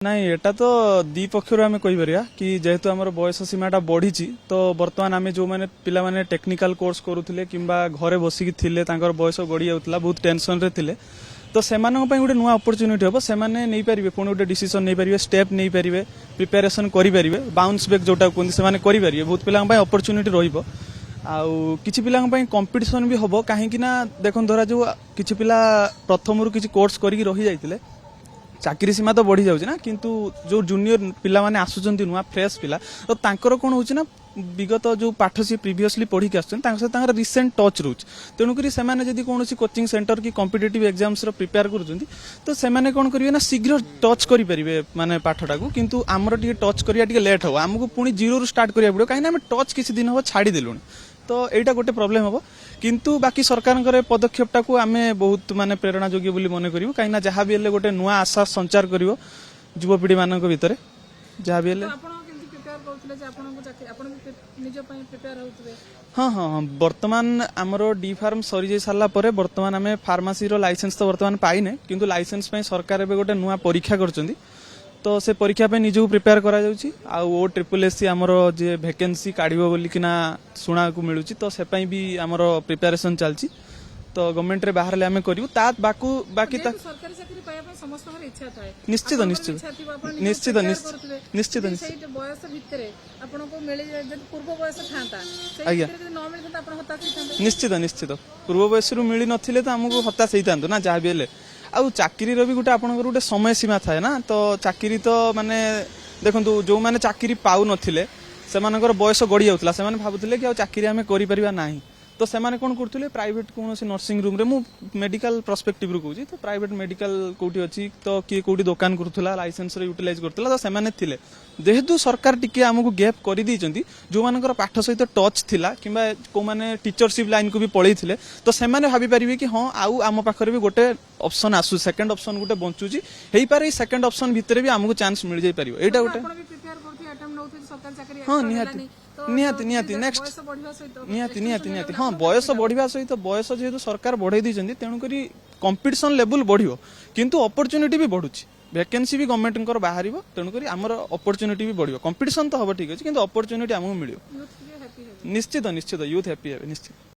ନାଇଁ ଏଟା ତ ଦି ପକ୍ଷରୁ ଆମେ କହିପାରିବା କି ଯେହେତୁ ଆମର ବୟସ ସୀମାଟା ବଢିଛି ତ ବର୍ତ୍ତମାନ ଆମେ ଯୋଉମାନେ ପିଲାମାନେ ଟେକ୍ନିକାଲ କୋର୍ସ କରୁଥିଲେ କିମ୍ବା ଘରେ ବସିକି ଥିଲେ ତାଙ୍କର ବୟସ ଗଡି ଯାଉଥିଲା ବହୁତ ଟେନସନରେ ଥିଲେ ତ ସେମାନଙ୍କ ପାଇଁ ଗୋଟେ ନୂଆ ଅପରଚ୍ୟୁନିଟି ହବ ସେମାନେ ନେଇପାରିବେ ପୁଣି ଗୋଟେ ডিসিশন ନେଇପାରିବେ ଷ୍ଟେପ୍ ନେଇପାରିବେ ପ୍ରିପାରେସନ୍ କରିପାରିବେ ବାଉନ୍ସ ବ୍ୟାକ୍ ଯୋଉଟା କୁହନ୍ତି ସେମାନେ କରିପାରିବେ ବହୁତ ପିଲାଙ୍କ ପାଇଁ ଅପରଚ୍ୟୁନିଟି ରହିବ ଆଉ କିଛି ପିଲାଙ୍କ ପାଇଁ କମ୍ପିଟିସନ ବି ହବ କାହିଁକି ନା ଦେଖନ୍ତୁ ଧରାଯାଉ କିଛି ପିଲା ପ୍ରଥମରୁ କିଛି କୋର୍ସ କରିକି ରହି ଯାଇଥିଲେ ଚାକିରି ସୀମା ତ ବଢି ଯାଉଛି ନା କିନ୍ତୁ ଯୋଉ ଜୁନିୟର ପିଲାମାନେ ଆସୁଛନ୍ତି ନୂଆ ଫ୍ରେଶ ପିଲା ତ ତାଙ୍କର କଣ ହଉଛି ନା ବିଗତ ଯୋଉ ପାଠ ସେ ପ୍ରିଭିୟସଲି ପଢିକି ଆସୁଛନ୍ତି ତାଙ୍କ ସହିତ ତାଙ୍କର ରିସେଣ୍ଟ ଟଚ୍ ରହୁଛି ତେଣୁକରି ସେମାନେ ଯଦି କୌଣସି କୋଚିଂ ସେଣ୍ଟର କି କମ୍ପିଟେଟିଭ ଏକ୍ଜାମ୍ସ ର ପ୍ରିପେୟାର କରୁଛନ୍ତି ତ ସେମାନେ କଣ କରିବେ ନା ଶୀଘ୍ର ଟଚ୍ କରିପାରିବେ ମାନେ ପାଠଟାକୁ କିନ୍ତୁ ଆମର ଟିକେ ଟଚ୍ କରିବା ଟିକେ ଲେଟ୍ ହବ ଆମକୁ ପୁଣି ଜିରୋରୁ ଷ୍ଟାର୍ଟ କରିବାକୁ ପଡିବ କାହିଁକି ନା ଆମେ ଟଚ୍ କିଛି ଦିନ ହବ ଛାଡିଦେଲୁଣି ତ ଏଇଟା ଗୋଟେ ପ୍ରୋବ୍ଲେମ ହବ କିନ୍ତୁ ବାକି ସରକାରଙ୍କର ପଦକ୍ଷେପଟାକୁ ଆମେ ବହୁତ ମାନେ ପ୍ରେରଣା ଯୋଗ୍ୟ ବୋଲି ମନେ କରିବୁ କାହିଁକି ନା ଯାହା ବି ହେଲେ ଗୋଟେ ନୂଆ ଆଶା ସଞ୍ଚାର କରିବ ଯୁବପିଢି ମାନଙ୍କ ଭିତରେ ଯାହା ବି ହେଲେ ହଁ ହଁ ହଁ ବର୍ତ୍ତମାନ ଆମର ଡି ଫାର୍ମ ସରିଯାଇ ସାରିଲା ପରେ ବର୍ତ୍ତମାନ ଆମେ ଫାର୍ମାସିର ଲାଇସେନ୍ସ ତ ବର୍ତ୍ତମାନ ପାଇନେ କିନ୍ତୁ ଲାଇସେନ୍ସ ପାଇଁ ସରକାର ଏବେ ଗୋଟେ ନୂଆ ପରୀକ୍ଷା କରିଛନ୍ତି ତ ସେ ପରୀକ୍ଷା ପାଇଁ ନିଜକୁ ପ୍ରିପେୟାର କରାଯାଉଛି ଆଉ OSSC ଆମର ଯେ ଭେକେନ୍ସି କାଢିବ ବୋଲିକିନା ଶୁଣାକୁ ମିଳୁଛି ତ ସେ ପାଇଁ ବି ଆମର ପ୍ରିପାରେସନ ଚାଲିଛି ତ ଗଭର୍ଣ୍ଣମେଣ୍ଟରେ ବାହାରିଲେ ଆମେ କରିବୁ ତା ବାକି ନିଶ୍ଚିତ ନିଶ୍ଚିତ ନିଶ୍ଚିତ ନିଶ୍ଚିତ ଆଜ୍ଞା ନିଶ୍ଚିତ ନିଶ୍ଚିତ ପୂର୍ବ ବୟସରୁ ମିଳି ନଥିଲେ ତ ଆମକୁ ହତାଶ ହେଇଥାନ୍ତୁ ନା ଯାହା ବି ହେଲେ ଆଉ ଚାକିରିର ବି ଗୋଟେ ଆପଣଙ୍କର ଗୋଟେ ସମୟ ସୀମା ଥାଏ ନା ତ ଚାକିରି ତ ମାନେ ଦେଖନ୍ତୁ ଯୋଉମାନେ ଚାକିରି ପାଉନଥିଲେ ସେମାନଙ୍କର ବୟସ ଗଡି ଯାଉଥିଲା ସେମାନେ ଭାବୁଥିଲେ କି ଆଉ ଚାକିରି ଆମେ କରିପାରିବା ନାହିଁ ତ ସେମାନେ କଣ କରୁଥିଲେ ପ୍ରାଇଭେଟ କୌଣସି ନର୍ସିଂ ରୁମ୍ ରେ ମୁଁ ମେଡିକାଲ ପ୍ରସ୍ପେକ୍ଟିଭ ରୁ କହୁଛି ତ ପ୍ରାଇଭେଟ ମେଡିକାଲ କୋଉଠି ଅଛି ତ କିଏ କୋଉଠି ଦୋକାନ କରୁଥିଲା ଲାଇସେନ୍ସ ରେ ୟୁଟିଲାଇଜ କରୁଥିଲା ତ ସେମାନେ ଥିଲେ ଯେହେତୁ ସରକାର ଟିକେ ଆମକୁ ଗ୍ୟାପ୍ କରିଦେଇଛନ୍ତି ଯୋଉମାନଙ୍କର ପାଠ ସହିତ ଟଚ୍ ଥିଲା କିମ୍ବା କୋଉମାନେ ଟିଚରସିପ୍ ଲାଇନ୍ କୁ ବି ପଳେଇଥିଲେ ତ ସେମାନେ ଭାବିପାରିବେ କି ହଁ ଆଉ ଆମ ପାଖରେ ବି ଗୋଟେ ଅପସନ୍ ଆସୁ ସେକେଣ୍ଡ ଅପସନ୍ ଗୋଟେ ବଞ୍ଚୁଛି ହେଇପାରେ ଏଇ ସେକେଣ୍ଡ ଅପସନ୍ ଭିତରେ ବି ଆମକୁ ଚାନ୍ସ ମିଳିଯାଇ ପାରିବ ଏଇଟା ଗୋଟେ ହଁ ନିହାତି ନିହାତି ନିହାତି ନେକ୍ସଟ ନିହାତି ନିହାତି ନିହାତି ହଁ ବୟସ ବଢିବା ସହିତ ବୟସ ଯେହେତୁ ସରକାର ବଢେଇ ଦେଇଛନ୍ତି ତେଣୁକରି କମ୍ପିଟିସନ ଲେବୁଲ ବଢିବ କିନ୍ତୁ ଅପରଚ୍ୟୁନିଟି ବି ବଢୁଛି ଭ୍ୟାକେନ୍ସି ବି ଗଭର୍ଣ୍ଣମେଣ୍ଟଙ୍କର ବାହାରିବ ତେଣୁକରି ଆମର ଅପରଚ୍ୟୁନିଟି ବି ବଢିବ କମ୍ପିଟିସନ ତ ହବ ଠିକ ଅଛି କିନ୍ତୁ ଅପରଚ୍ୟୁନିଟି ଆମକୁ ମିଳିବ ନିଶ୍ଚିତ ନିଶ୍ଚିତ ୟୁଥ ହ୍ୟାପି ହେବେ ନିଶ୍ଚିତ